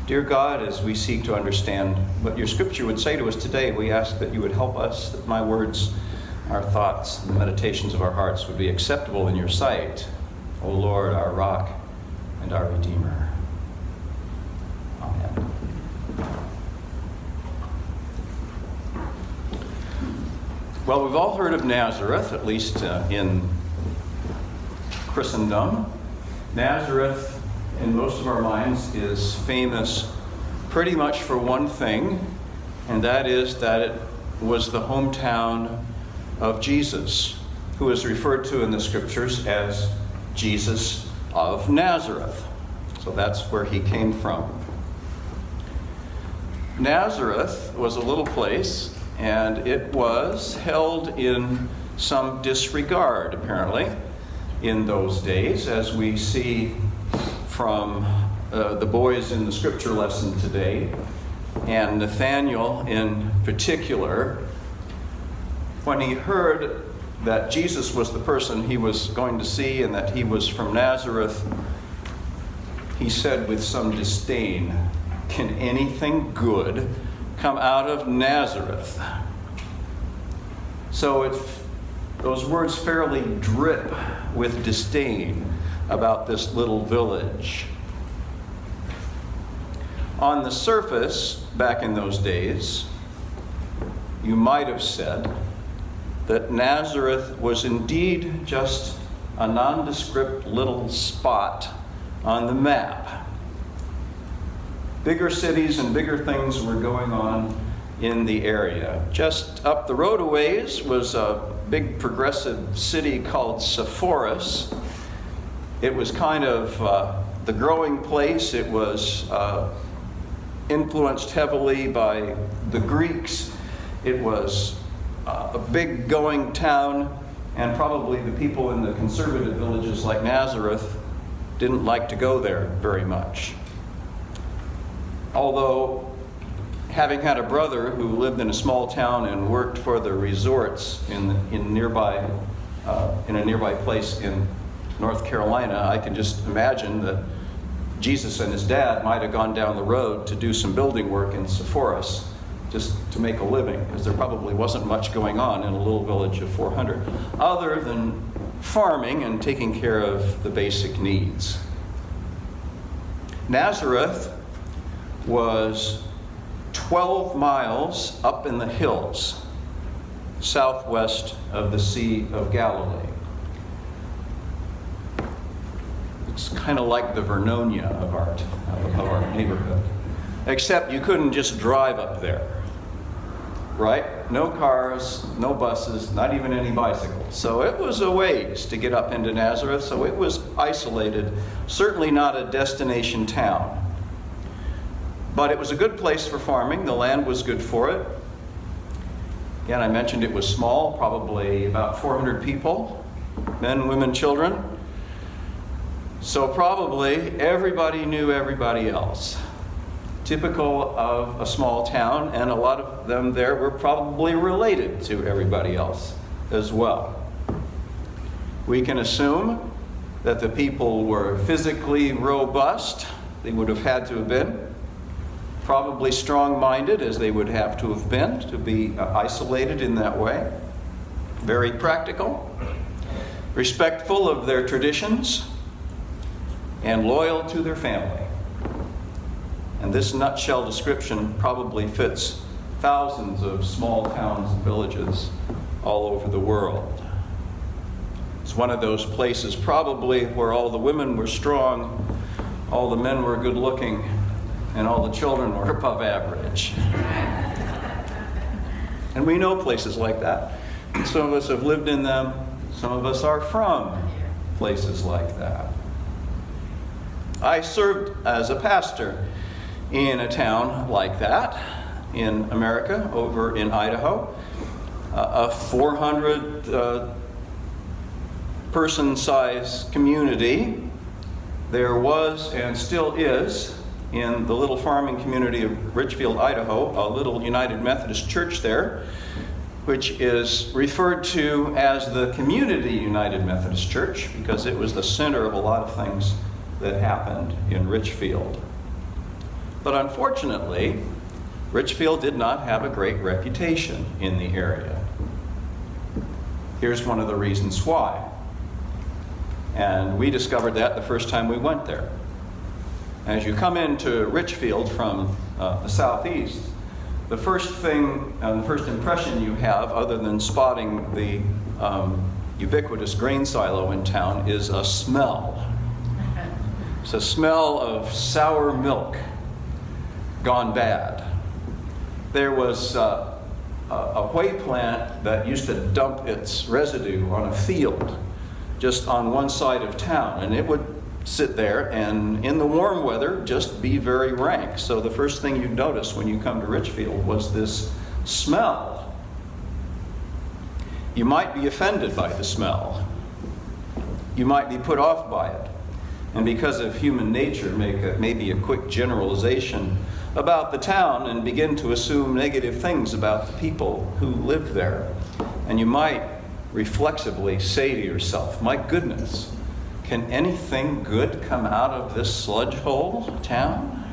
Dear God, as we seek to understand what your scripture would say to us today, we ask that you would help us, that my words, our thoughts, and the meditations of our hearts would be acceptable in your sight, O Lord, our rock and our Redeemer. Amen. Well, we've all heard of Nazareth, at least in Christendom. Nazareth, in most of our minds, is famous pretty much for one thing, and that is that it was the hometown of Jesus, who is referred to in the scriptures as Jesus of Nazareth. So that's where he came from. Nazareth was a little place, and it was held in some disregard, apparently, in those days, as we see from the boys in the scripture lesson today, and Nathanael in particular. When he heard that Jesus was the person he was going to see and that he was from Nazareth, he said with some disdain, "Can anything good come out of Nazareth?" So those words fairly drip with disdain about this little village. On the surface, back in those days, you might have said that Nazareth was indeed just a nondescript little spot on the map. Bigger cities and bigger things were going on in the area. Just up the road a ways was a big progressive city called Sepphoris. It was kind of the growing place. It was influenced heavily by the Greeks. It was a big going town, and probably the people in the conservative villages like Nazareth didn't like to go there very much. Although, having had a brother who lived in a small town and worked for the resorts in a nearby place in North Carolina, I can just imagine that Jesus and his dad might have gone down the road to do some building work in Sepphoris just to make a living, because there probably wasn't much going on in a little village of 400 other than farming and taking care of the basic needs. Nazareth was 12 miles up in the hills southwest of the Sea of Galilee. It's kind of like the Vernonia of our neighborhood, except you couldn't just drive up there, right? No cars, no buses, not even any bicycles. So it was a ways to get up into Nazareth, so it was isolated, certainly not a destination town. But it was a good place for farming. The land was good for it. Again, I mentioned it was small, probably about 400 people, men, women, children. So probably everybody knew everybody else. Typical of a small town, and a lot of them there were probably related to everybody else as well. We can assume that the people were physically robust. They would have had to have been. Probably strong-minded, as they would have to have been, to be isolated in that way. Very practical. Respectful of their traditions. And loyal to their family. And this nutshell description probably fits thousands of small towns and villages all over the world. It's one of those places probably where all the women were strong, all the men were good looking, and all the children were above average. And we know places like that. Some of us have lived in them. Some of us are from places like that. I served as a pastor in a town like that in America, over in Idaho. A 400 person-sized community. There was and still is in the little farming community of Richfield, Idaho, a little United Methodist church there, which is referred to as the Community United Methodist Church because it was the center of a lot of things that happened in Richfield. But unfortunately, Richfield did not have a great reputation in the area. Here's one of the reasons why. And we discovered that the first time we went there. As you come into Richfield from the southeast, the first thing, the first impression you have, other than spotting the ubiquitous grain silo in town, is a smell. It's a smell of sour milk gone bad. There was a whey plant that used to dump its residue on a field just on one side of town, and it would sit there and in the warm weather just be very rank. So the first thing you'd notice when you come to Richfield was this smell. You might be offended by the smell. You might be put off by it. And because of human nature, make maybe a quick generalization about the town and begin to assume negative things about the people who live there. And you might reflexively say to yourself, my goodness, can anything good come out of this sludge hole town?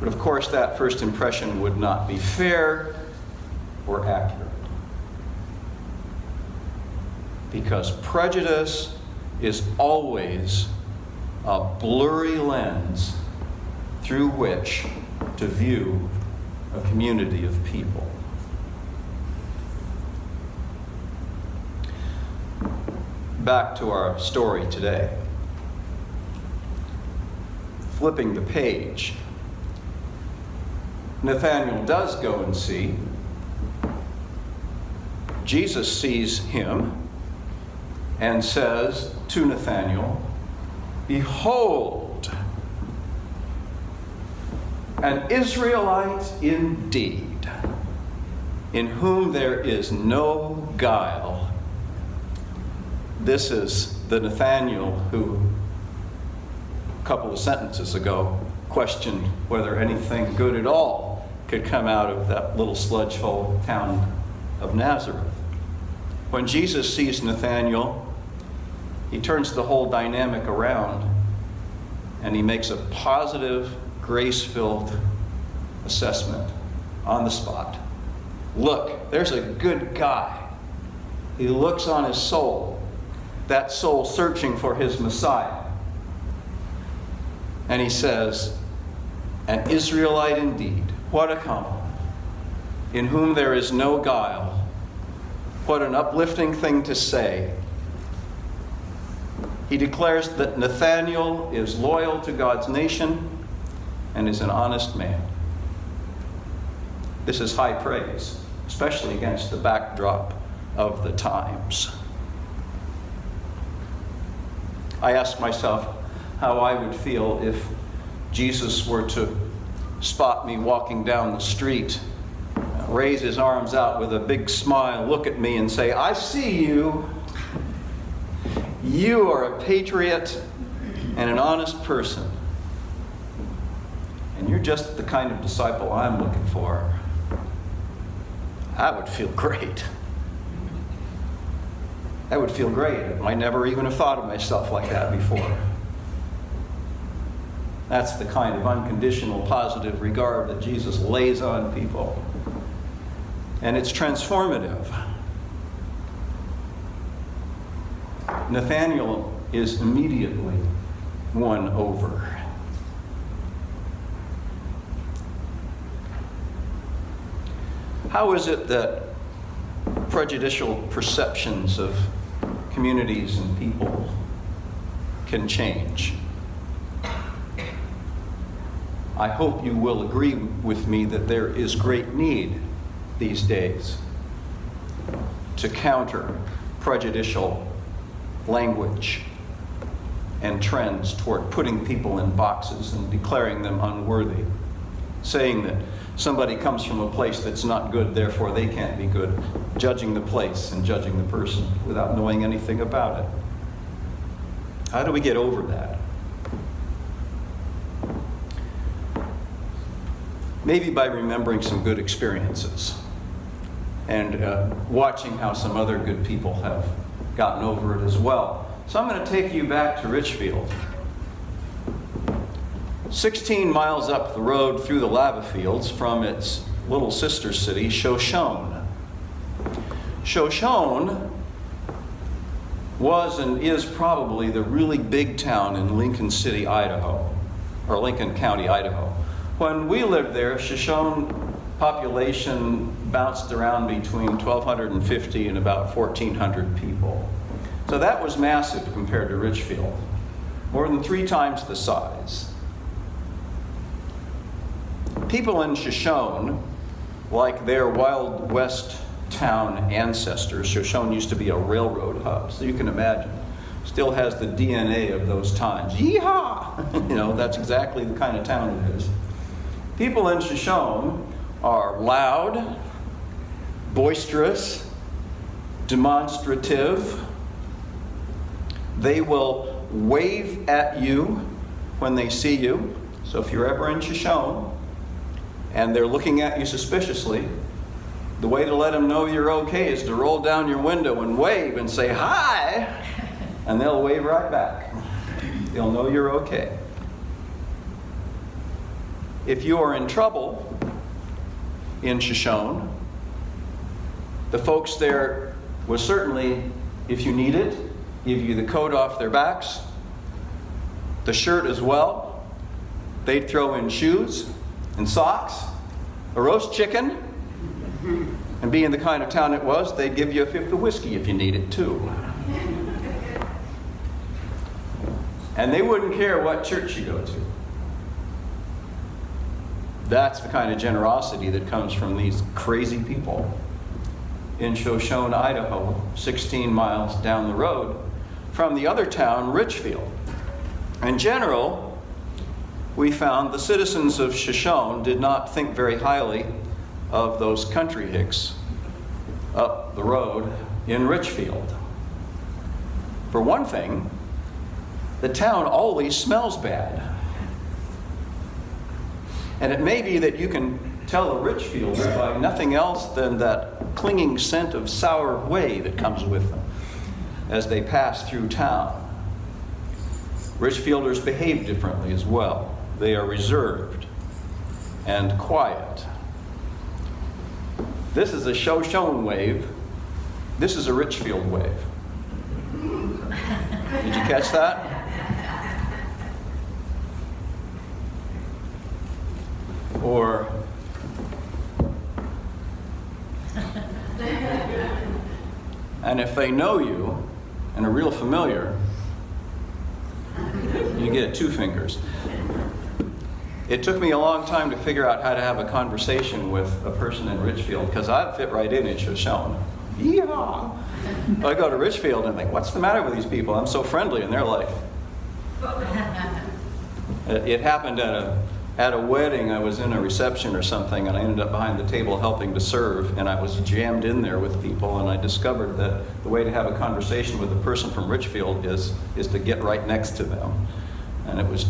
But of course, that first impression would not be fair or accurate. Because prejudice is always a blurry lens through which to view a community of people. Back to our story today. Flipping the page, Nathanael does go and see. Jesus sees him and says to Nathanael, "Behold, an Israelite indeed, in whom there is no guile." This is the Nathanael who, a couple of sentences ago, questioned whether anything good at all could come out of that little sludge hole town of Nazareth. When Jesus sees Nathanael, he turns the whole dynamic around and he makes a positive, grace-filled assessment on the spot. Look, there's a good guy. He looks on his soul. That soul searching for his Messiah. And he says, an Israelite indeed. What a compliment. In whom there is no guile. What an uplifting thing to say. He declares that Nathanael is loyal to God's nation and is an honest man. This is high praise, especially against the backdrop of the times. I ask myself how I would feel if Jesus were to spot me walking down the street, raise his arms out with a big smile, look at me and say, "I see you. You are a patriot and an honest person. And you're just the kind of disciple I'm looking for." I would feel great. That would feel great. I never even have thought of myself like that before. That's the kind of unconditional positive regard that Jesus lays on people. And it's transformative. Nathanael is immediately won over. How is it that prejudicial perceptions of communities and people can change? I hope you will agree with me that there is great need these days to counter prejudicial language and trends toward putting people in boxes and declaring them unworthy, saying that somebody comes from a place that's not good, therefore they can't be good, judging the place and judging the person without knowing anything about it. How do we get over that? Maybe by remembering some good experiences and watching how some other good people have gotten over it as well. So I'm going to take you back to Richfield. 16 miles up the road through the lava fields from its little sister city, Shoshone. Shoshone was and is probably the really big town in Lincoln City, Idaho, or Lincoln County, Idaho. When we lived there, Shoshone population bounced around between 1,250 and about 1,400 people. So that was massive compared to Richfield, more than 3 times the size. People in Shoshone, like their Wild West town ancestors, Shoshone used to be a railroad hub, so you can imagine, still has the DNA of those times. Yeehaw! You know, that's exactly the kind of town it is. People in Shoshone are loud, boisterous, demonstrative. They will wave at you when they see you. So if you're ever in Shoshone and they're looking at you suspiciously, the way to let them know you're okay is to roll down your window and wave and say, "Hi!" And they'll wave right back. They'll know you're okay. If you are in trouble in Shoshone, the folks there will certainly, if you need it, give you the coat off their backs, the shirt as well. They'd throw in shoes and socks, a roast chicken, and being the kind of town it was, they'd give you a 5th of whiskey if you need it too. And they wouldn't care what church you go to. That's the kind of generosity that comes from these crazy people in Shoshone, Idaho, 16 miles down the road from the other town, Richfield. In general, we found the citizens of Shoshone did not think very highly of those country hicks up the road in Richfield. For one thing, the town always smells bad. And it may be that you can tell a Richfielder by nothing else than that clinging scent of sour whey that comes with them as they pass through town. Richfielders behave differently as well. They are reserved and quiet. This is a Shoshone wave. This is a Richfield wave. Did you catch that? Or and if they know you and are real familiar, you get 2 fingers. It took me a long time to figure out how to have a conversation with a person in Richfield, because I'd fit right in Shoshone. Yeehaw! I go to Richfield and think, what's the matter with these people? I'm so friendly, and they're like... It happened at a wedding. I was in a reception or something, and I ended up behind the table helping to serve, and I was jammed in there with people, and I discovered that the way to have a conversation with a person from Richfield is to get right next to them. And it was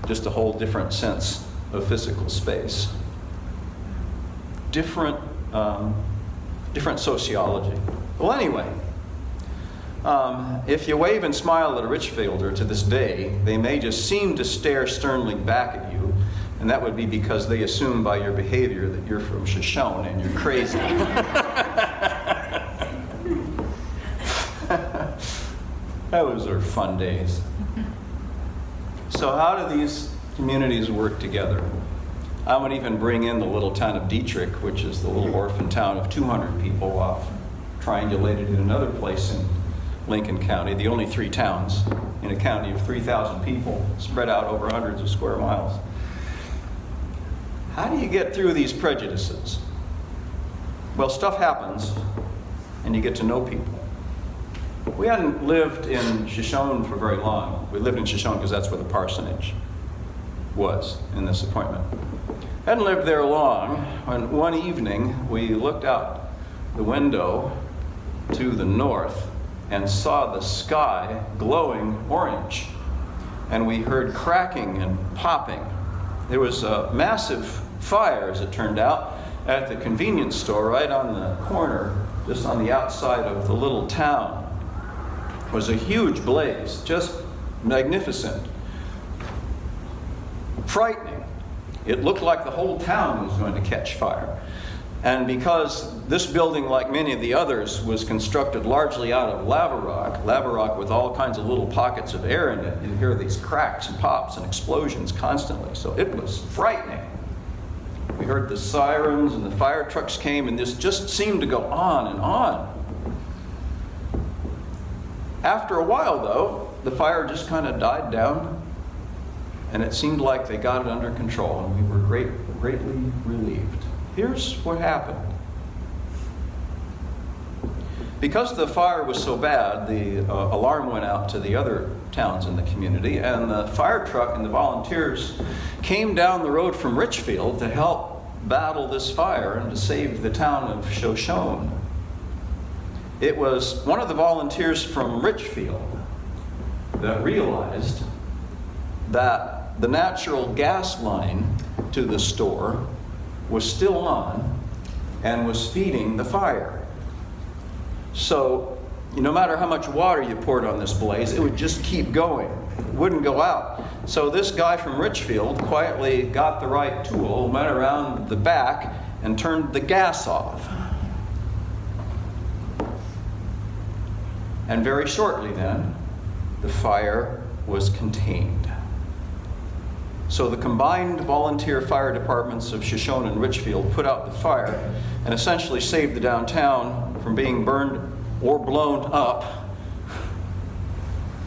just a whole different sense of physical space. Different sociology. Well, anyway, if you wave and smile at a Richfielder to this day, they may just seem to stare sternly back at you, and that would be because they assume by your behavior that you're from Shoshone and you're crazy. Those are fun days. So how do these communities work together? I would even bring in the little town of Dietrich, which is the little orphan town of 200 people off, triangulated in another place in Lincoln County, the only 3 towns in a county of 3,000 people spread out over hundreds of square miles. How do you get through these prejudices? Well, stuff happens, and you get to know people. We hadn't lived in Shoshone for very long. We lived in Shoshone because that's where the parsonage was in this appointment. Hadn't lived there long when one evening we looked out the window to the north and saw the sky glowing orange. And we heard cracking and popping. There was a massive fire, as it turned out, at the convenience store right on the corner, just on the outside of the little town. It was a huge blaze, just magnificent. frightening. It looked like the whole town was going to catch fire. And because this building, like many of the others, was constructed largely out of lava rock with all kinds of little pockets of air in it, you hear these cracks and pops and explosions constantly. So it was frightening. We heard the sirens and the fire trucks came, and this just seemed to go on and on. After a while, though, the fire just kind of died down, and it seemed like they got it under control, and we were greatly relieved. Here's what happened. Because the fire was so bad, the alarm went out to the other towns in the community, and the fire truck and the volunteers came down the road from Richfield to help battle this fire and to save the town of Shoshone. It was one of the volunteers from Richfield that realized that the natural gas line to the store was still on and was feeding the fire. So no matter how much water you poured on this blaze, it would just keep going. It wouldn't go out. So this guy from Richfield quietly got the right tool, went around the back, and turned the gas off. And very shortly then, the fire was contained. So the combined volunteer fire departments of Shoshone and Richfield put out the fire and essentially saved the downtown from being burned or blown up.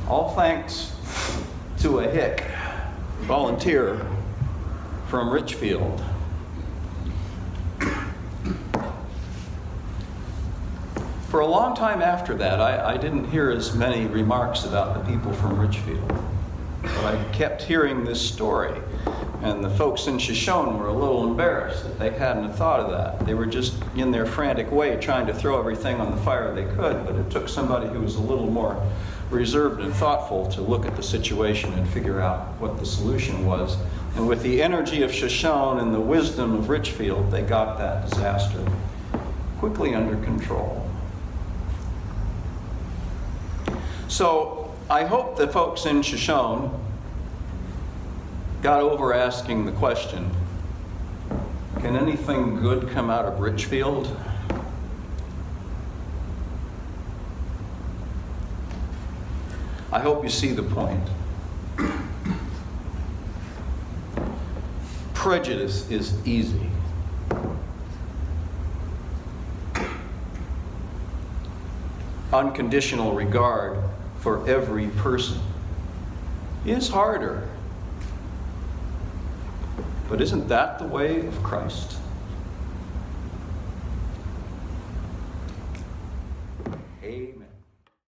All thanks to a hick volunteer from Richfield. For a long time after that, I didn't hear as many remarks about the people from Richfield. But I kept hearing this story, and the folks in Shoshone were a little embarrassed that they hadn't thought of that. They were just in their frantic way trying to throw everything on the fire they could, but it took somebody who was a little more reserved and thoughtful to look at the situation and figure out what the solution was. And with the energy of Shoshone and the wisdom of Richfield, they got that disaster quickly under control. So I hope the folks in Shoshone got over asking the question, can anything good come out of Richfield? I hope you see the point. Prejudice is easy. Unconditional regard for every person is harder. But isn't that the way of Christ? Amen.